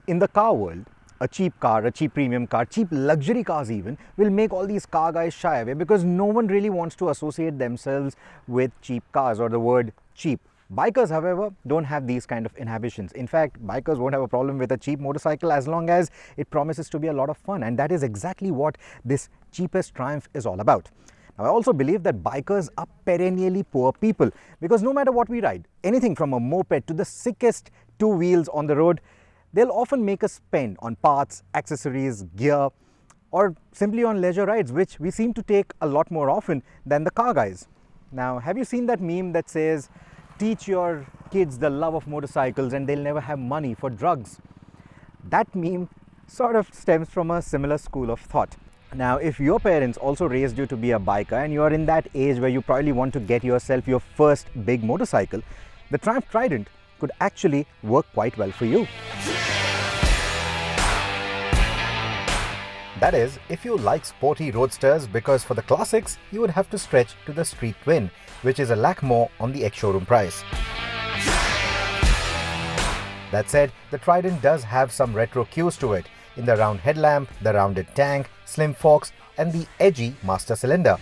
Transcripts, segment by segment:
In the car world, a cheap car, a cheap premium car, cheap luxury cars even, will make all these car guys shy away because no one really wants to associate themselves with cheap cars or the word cheap. Bikers, however, don't have these kind of inhibitions. In fact, bikers won't have a problem with a cheap motorcycle as long as it promises to be a lot of fun, and that is exactly what this cheapest Triumph is all about. Now, I also believe that bikers are perennially poor people because no matter what we ride, anything from a moped to the sickest two wheels on the road, they'll often make us spend on parts, accessories, gear, or simply on leisure rides, which we seem to take a lot more often than the car guys. Now, have you seen that meme that says, teach your kids the love of motorcycles and they'll never have money for drugs? That meme sort of stems from a similar school of thought. Now, if your parents also raised you to be a biker and you're in that age where you probably want to get yourself your first big motorcycle, the Triumph Trident could actually work quite well for you. That is, if you like sporty roadsters, because for the classics, you would have to stretch to the Street Twin, which is a lakh more on the ex-showroom price. That said, the Trident does have some retro cues to it, in the round headlamp, the rounded tank, slim forks, and the edgy master cylinder.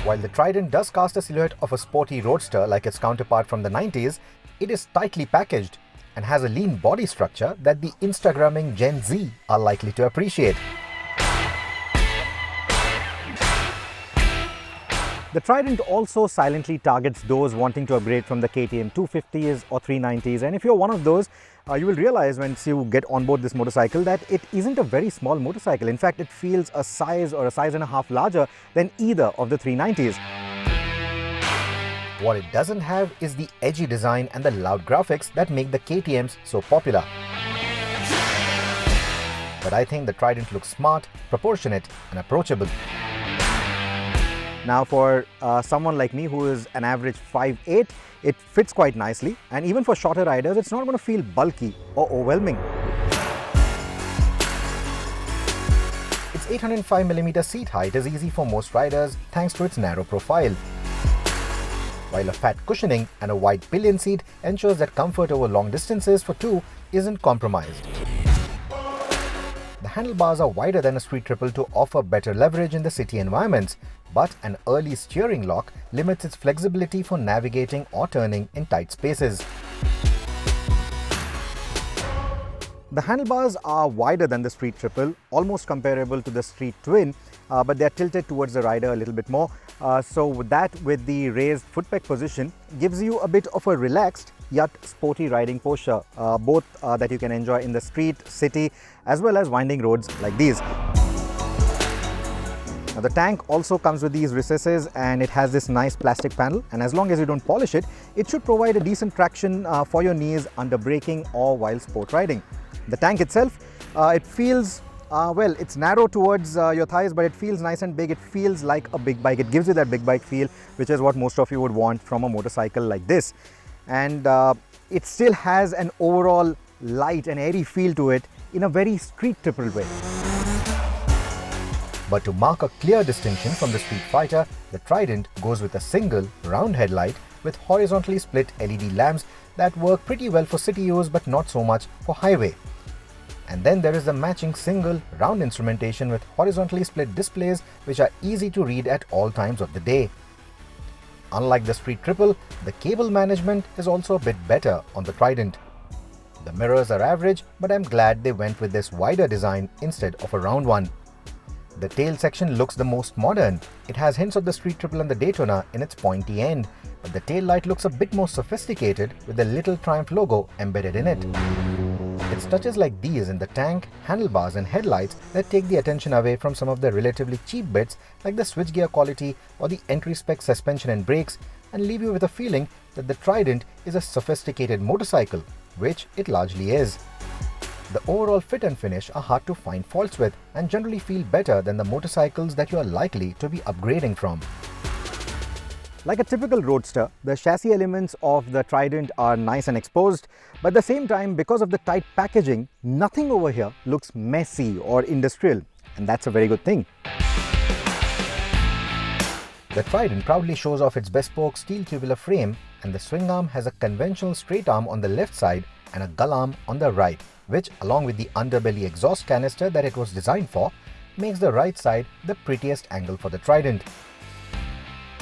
While the Trident does cast a silhouette of a sporty roadster like its counterpart from the 90s, it is tightly packaged and has a lean body structure that the Instagramming Gen Z are likely to appreciate. The Trident also silently targets those wanting to upgrade from the KTM 250s or 390s, and if you're one of those, you will realize once you get on board this motorcycle that it isn't a very small motorcycle. In fact, it feels a size or a size and a half larger than either of the 390s. What it doesn't have is the edgy design and the loud graphics that make the KTMs so popular. But I think the Trident looks smart, proportionate, and approachable. Now, for someone like me who is an average 5'8", it fits quite nicely, and even for shorter riders, it's not going to feel bulky or overwhelming. Its 805mm seat height is easy for most riders thanks to its narrow profile, while a fat cushioning and a wide pillion seat ensures that comfort over long distances for two isn't compromised. The handlebars are wider than a street triple to offer better leverage in the city environments, but an early steering lock limits its flexibility for navigating or turning in tight spaces. The handlebars are wider than the street triple, almost comparable to the street twin, but they are tilted towards the rider a little bit more. So that, with the raised foot peg position, gives you a bit of a relaxed yet sporty riding posture, both that you can enjoy in the street, city, as well as winding roads like these. Now, the tank also comes with these recesses, and it has this nice plastic panel, and as long as you don't polish it, it should provide a decent traction for your knees under braking or while sport riding. The tank itself, it feels, well, it's narrow towards your thighs, but it feels nice and big. It feels like a big bike. It gives you that big bike feel, which is what most of you would want from a motorcycle like this. And it still has an overall light and airy feel to it in a very street triple way. But to mark a clear distinction from the Street Fighter, the Trident goes with a single round headlight with horizontally split LED lamps that work pretty well for city use but not so much for highway. And then there is the matching single round instrumentation with horizontally split displays which are easy to read at all times of the day. Unlike the Street Triple, the cable management is also a bit better on the Trident. The mirrors are average, but I'm glad they went with this wider design instead of a round one. The tail section looks the most modern. It has hints of the Street Triple and the Daytona in its pointy end, but the tail light looks a bit more sophisticated with the little Triumph logo embedded in it. It's touches like these in the tank, handlebars and headlights that take the attention away from some of the relatively cheap bits like the switchgear quality or the entry-spec suspension and brakes, and leave you with a feeling that the Trident is a sophisticated motorcycle, which it largely is. The overall fit and finish are hard to find faults with and generally feel better than the motorcycles that you are likely to be upgrading from. Like a typical roadster, the chassis elements of the Trident are nice and exposed, but at the same time, because of the tight packaging, nothing over here looks messy or industrial, and that's a very good thing. The Trident proudly shows off its bespoke steel tubular frame, and the swing arm has a conventional straight arm on the left side and a gull arm on the right, which, along with the underbelly exhaust canister that it was designed for, makes the right side the prettiest angle for the Trident.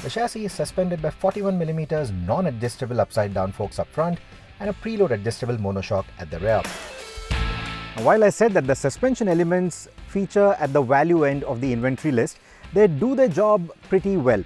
The chassis is suspended by 41mm non-adjustable upside-down forks up front and a preload adjustable monoshock at the rear. While I said that the suspension elements feature at the value end of the inventory list, they do their job pretty well.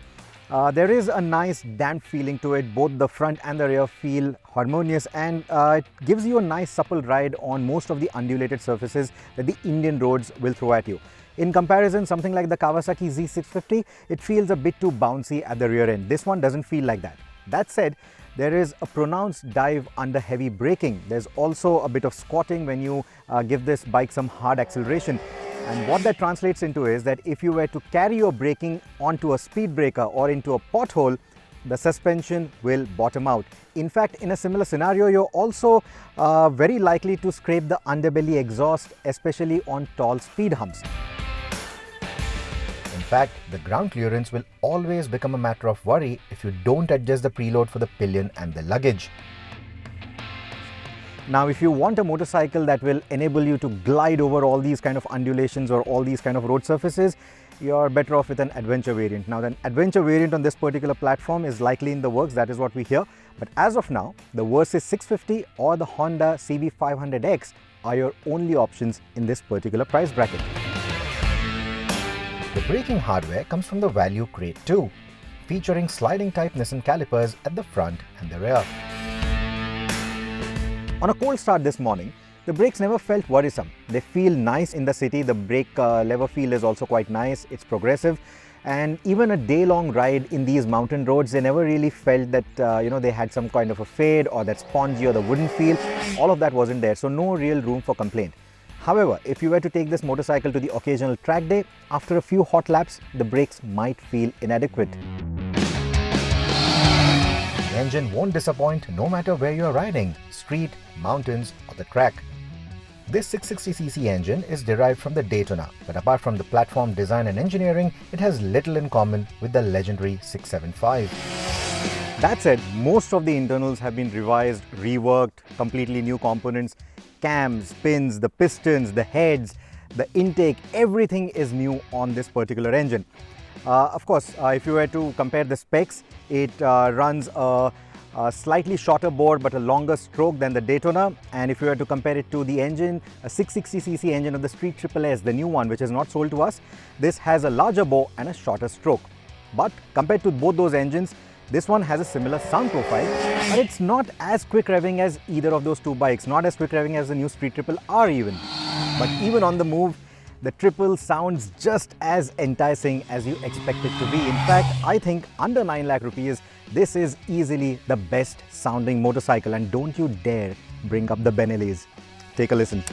There is a nice damp feeling to it. Both the front and the rear feel harmonious, and it gives you a nice supple ride on most of the undulated surfaces that the Indian roads will throw at you. In comparison, something like the Kawasaki Z650, it feels a bit too bouncy at the rear end. This one doesn't feel like that. That said, there is a pronounced dive under heavy braking. There's also a bit of squatting when you give this bike some hard acceleration. And what that translates into is that if you were to carry your braking onto a speed breaker or into a pothole, the suspension will bottom out. In fact, in a similar scenario, you're also very likely to scrape the underbelly exhaust, especially on tall speed humps. In fact, the ground clearance will always become a matter of worry if you don't adjust the preload for the pillion and the luggage. Now, if you want a motorcycle that will enable you to glide over all these kind of undulations or all these kind of road surfaces, you're better off with an adventure variant. Now, the adventure variant on this particular platform is likely in the works, that is what we hear. But as of now, the Versys 650 or the Honda CB500X are your only options in this particular price bracket. The braking hardware comes from the Value Crate 2, featuring sliding type Nissan calipers at the front and the rear. On a cold start this morning, the brakes never felt worrisome. They feel nice in the city. The brake lever feel is also quite nice. It's progressive. And even a day-long ride in these mountain roads, they never really felt that they had some kind of a fade or that spongy or the wooden feel. All of that wasn't there, so no real room for complaint. However, if you were to take this motorcycle to the occasional track day, after a few hot laps, the brakes might feel inadequate. The engine won't disappoint no matter where you're riding, street, mountains or the track. This 660cc engine is derived from the Daytona, but apart from the platform design and engineering, it has little in common with the legendary 675. That said, most of the internals have been revised, reworked, completely new components. Cams, pins, the pistons, the heads, the intake, everything is new on this particular engine. Of course, if you were to compare the specs, it runs a slightly shorter bore but a longer stroke than the Daytona. And if you were to compare it to the engine, a 660cc engine of the Street Triple S, the new one which is not sold to us, this has a larger bore and a shorter stroke. But compared to both those engines, this one has a similar sound profile, but it's not as quick revving as either of those two bikes, not as quick revving as the new Street Triple R even. But even on the move, the Triple sounds just as enticing as you expect it to be. In fact, I think under 9 lakh rupees, this is easily the best sounding motorcycle, and don't you dare bring up the Benelis. Take a listen.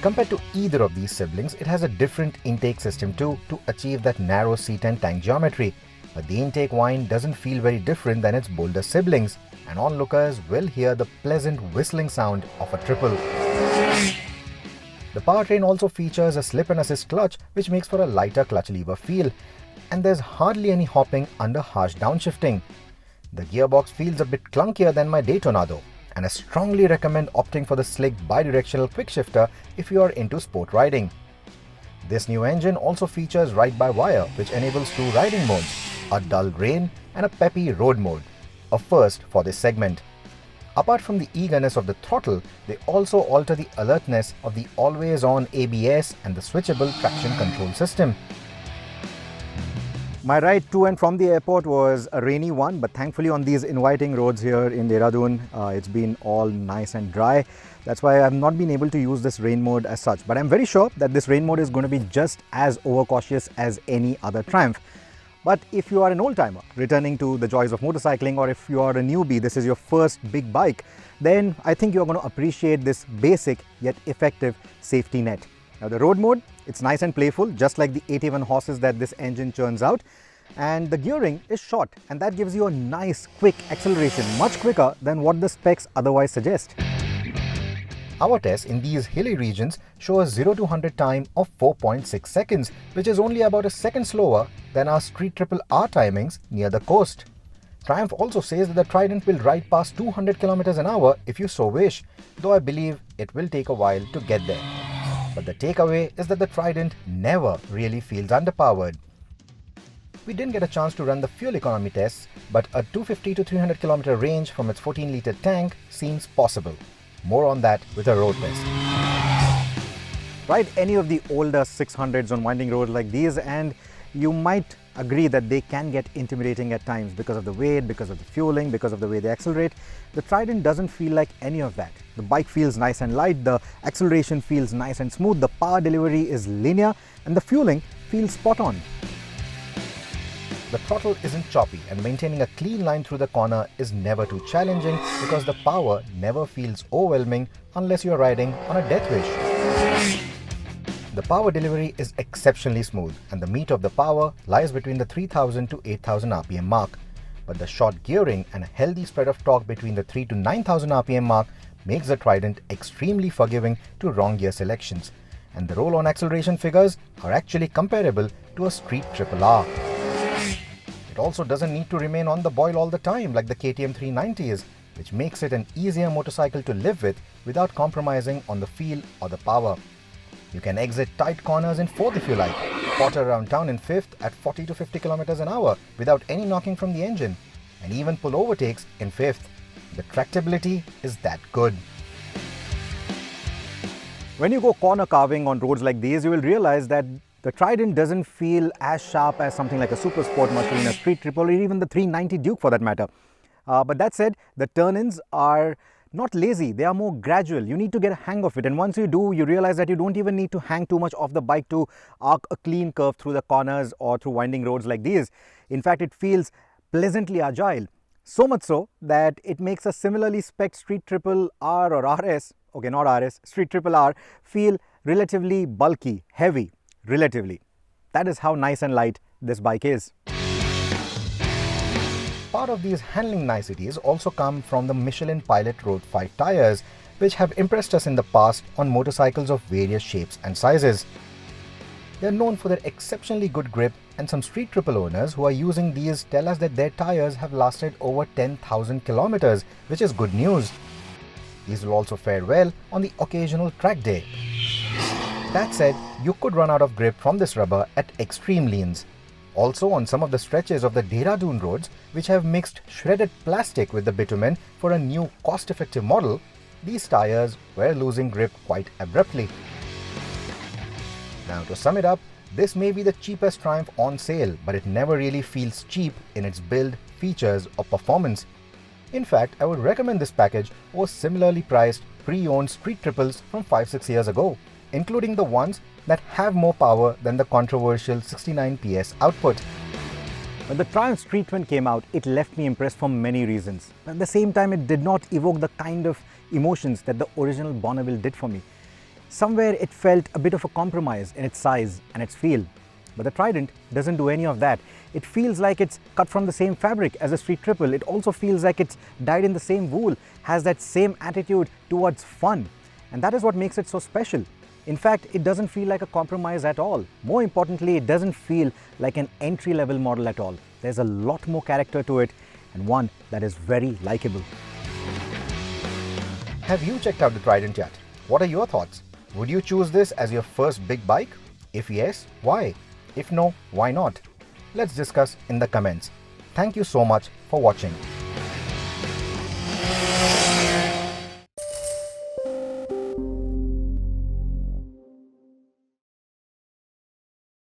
Compared to either of these siblings, it has a different intake system too to achieve that narrow seat and tank geometry. But the intake whine doesn't feel very different than its bolder siblings, and onlookers will hear the pleasant whistling sound of a Triple. The powertrain also features a slip and assist clutch, which makes for a lighter clutch lever feel, and there's hardly any hopping under harsh downshifting. The gearbox feels a bit clunkier than my Daytona though, and I strongly recommend opting for the slick bidirectional quick shifter if you are into sport riding. This new engine also features ride-by-wire, which enables 2 riding modes, a dull rain and a peppy road mode, a first for this segment. Apart from the eagerness of the throttle, they also alter the alertness of the always-on ABS and the switchable traction control system. My ride to and from the airport was a rainy one, but thankfully on these inviting roads here in Dehradun, it's been all nice and dry. That's why I've not been able to use this rain mode as such. But I'm very sure that this rain mode is going to be just as overcautious as any other Triumph. But if you are an old-timer returning to the joys of motorcycling, or if you are a newbie, this is your first big bike, then I think you're going to appreciate this basic yet effective safety net. Now the road mode, it's nice and playful, just like the 81 horses that this engine churns out. and the gearing is short, and that gives you a nice quick acceleration, much quicker than what the specs otherwise suggest. Our tests in these hilly regions show a 0 to 100 time of 4.6 seconds, which is only about a second slower than our Street Triple R timings near the coast. Triumph also says that the Trident will ride past 200 km an hour if you so wish, though I believe it will take a while to get there. But the takeaway is that the Trident never really feels underpowered. We didn't get a chance to run the fuel economy tests, but a 250 to 300 km range from its 14-litre tank seems possible. More on that with a road test. Ride any of the older 600s on winding roads like these and you might agree that they can get intimidating at times because of the weight, because of the fueling, because of the way they accelerate. The Trident doesn't feel like any of that. The bike feels nice and light, the acceleration feels nice and smooth, the power delivery is linear, and the fueling feels spot on. The throttle isn't choppy, and maintaining a clean line through the corner is never too challenging because the power never feels overwhelming unless you're riding on a death wish. The power delivery is exceptionally smooth, and the meat of the power lies between the 3000 to 8000 RPM mark. But the short gearing and a healthy spread of torque between the 3 to 9000 RPM mark makes the Trident extremely forgiving to wrong gear selections, and the roll-on acceleration figures are actually comparable to a Street Triple R. It also doesn't need to remain on the boil all the time like the KTM 390 is, which makes it an easier motorcycle to live with without compromising on the feel or the power. You can exit tight corners in 4th if you like, potter around town in 5th at 40 to 50 km an hour without any knocking from the engine, and even pull overtakes in 5th. The tractability is that good. When you go corner carving on roads like these, you will realize that the Trident doesn't feel as sharp as something like a Super Sport machine, a Street Triple, or even the 390 Duke for that matter. But that said, the turn-ins are not lazy, they are more gradual. You need to get a hang of it, and once you do, you realize that you don't even need to hang too much off the bike to arc a clean curve through the corners or through winding roads like these. In fact, it feels pleasantly agile. So much so that it makes a similarly spec'd Street Triple R or RS, okay, not RS, Street Triple R, feel relatively bulky, heavy. Relatively. That is how nice and light this bike is. Part of these handling niceties also come from the Michelin Pilot Road 5 tires, which have impressed us in the past on motorcycles of various shapes and sizes. They are known for their exceptionally good grip, and some Street Triple owners who are using these tell us that their tires have lasted over 10,000 kilometers, which is good news. These will also fare well on the occasional track day. That said, you could run out of grip from this rubber at extreme leans. Also, on some of the stretches of the Dehradun roads, which have mixed shredded plastic with the bitumen for a new cost-effective model, these tires were losing grip quite abruptly. Now, to sum it up, this may be the cheapest Triumph on sale, but it never really feels cheap in its build, features or performance. In fact, I would recommend this package over similarly priced pre-owned Street Triples from 5-6 years ago, including the ones that have more power than the controversial 69 PS output. When the Triumph Street Twin came out, it left me impressed for many reasons. But at the same time, it did not evoke the kind of emotions that the original Bonneville did for me. Somewhere it felt a bit of a compromise in its size and its feel. But the Trident doesn't do any of that. It feels like it's cut from the same fabric as a Street Triple. It also feels like it's dyed in the same wool, has that same attitude towards fun. And that is what makes it so special. In fact, it doesn't feel like a compromise at all. More importantly, it doesn't feel like an entry-level model at all. There's a lot more character to it, and one that is very likable. Have you checked out the Trident yet? What are your thoughts? Would you choose this as your first big bike? If yes, why? If no, why not? Let's discuss in the comments. Thank you so much for watching.